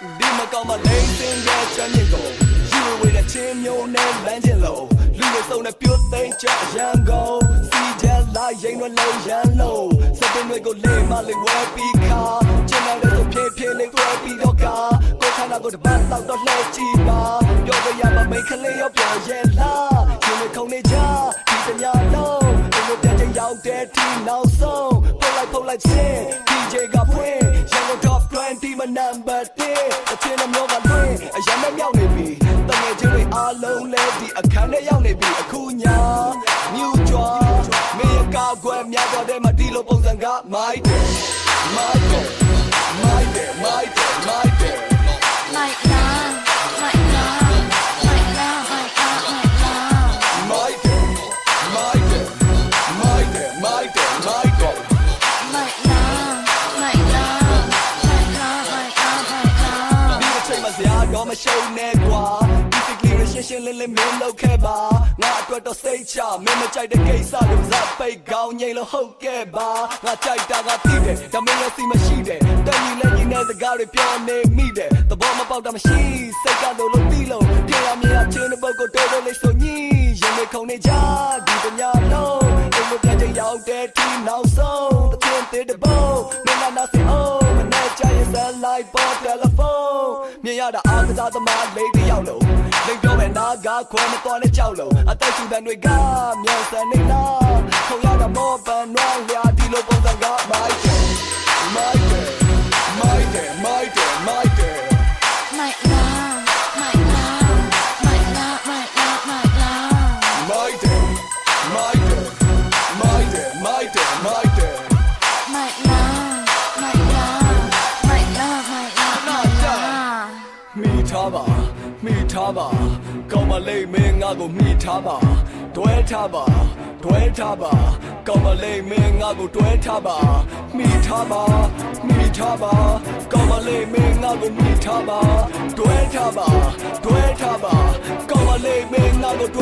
ဒီမကောင်းမလိမ့်စင်တဲ့ချမ်းမြေကိုယူဝေးတဲ့ချင်းမျိုးနဲ့လမ်းကျင်လို့လူတွေစုံနဲ့ပြုတ်သိမ်းကြရန်ကုန်စီကြလိုက်ရင်တွေလုံးရန်လို့စက်တင်တွေကိုလေမလေးဝဲပြီးခါကျင်းတဲ့ဆိုဖြည်းဖြည်းလေးတွဲပြီးတော့ကကိုခန္ဓာကိုတစ်ပတ်တော့လှည့်ကြည့်ပါပြောကြရမှာမိတ်ကလေးရောပြောရဲ့လားဒီလိုခုန်နေကြဒီတညာလုံးဒီလိုပြန်ချင်ရောက်တဲ့ဒီနောက်ဆုံးဖုတ်လိုက်ချင်း DJ ကဖွင့်ရန်ကုန် Top 20 မှာ number 1အချင်းမျိုးကလွင့်အရင်နဲ့မြောက်နေပြီတငယ်ချင်းတွေအားလုံးလဲဒီအခန်းထဲရောက်နေပြီအခုညာမြူကြွားမင်းရဲ့ကောက်ွယ်များတော့တဲ့မှာဒီလိုပုံစံကမိုက်တယ်မိုက်တယ်မိုက်တယ်မိုက်တယ်မိုက်တယ်မိုက်လားမိုက်လားမိုက်လားမိုက်လားမိုက်လားမိုက်တယ်မိုက်တယ်မိုက်တယ်မိုက်တယ်မိုက်တယ်မိုက်လားမိုက်လားမိုက်လားမိုက်လားမိုက်လားဒီအချိန်မှာစရာတော့မရှုံနဲ့ကွာရှင်းလင်းလင်းမင်းလောက်ခဲ့ပါငါအတွက်တော့စိတ်ချမင်းမကြိုက်တဲ့ကိစ္စလို့ဇက်ပိတ်ကောင်းငိမ့်လို့ဟုတ်ကဲ့ပါငါကြိုက်တာကသိတယ်ဒါမင်းရဲ့စီမရှိတယ်တန်ကြီးလည်းကြီးတဲ့စကားတွေပြောနေမိတယ်သဘောမပေါက်တာမရှိစိတ်ကလို့သိလို့ပြေရမြင်ချင်းတဲ့ပုဂ္ဂိုလ်တော်တော်လေးဆိုညီရင်လေးခုန်နေကြဒီတညာလုံးအိမ်မပြန်ချင်ရောက်တဲ့ဒီနောက်ဆုံးတချင်းသေးတဲ့ဘုံမင်းကနာစီအောင်မနဲ့ကြရင်ဇက်လိုက်ပေါ်တယ်လီဖုန်းမြင်ရတာအားကစားသမားလေးတယောက်လုံးလိမ့်ပြောမဲ့နာကခွဲမတော်နဲ့ကြောက်လို့အသက်ရှူတဲ့တွေကမြန်စံနေလားခုံရတာမောပန်နွားလျာဒီလိုပုံစံကမိုက်တယ်မိုက်တယ်မိုက်တယ်မိုက်တယ်မိုက်တယ်မိုက်လားမိုက်လားမိုက်လားမိုက်လားမိုက်လားမိုက်တယ်မိုက်တယ်မိုက်တယ်မိုက်တယ်မိုက်တယ်မိုက်လားမိုက်လားမိုက်လားမိုက်လားမိုက်လားမိထားပါမိထားပါကောင်းမလေးမင်းငါကိုမိထားပါတွဲထားပါတွဲထားပါကောင်းမလေးမင်းငါကိုတွဲထားပါမိထားပါမိထားပါကောင်းမလေးမင်းငါကိုမိထားပါတွဲထားပါတွဲထားပါကောင်းမလေးမင်းငါကိုတွဲ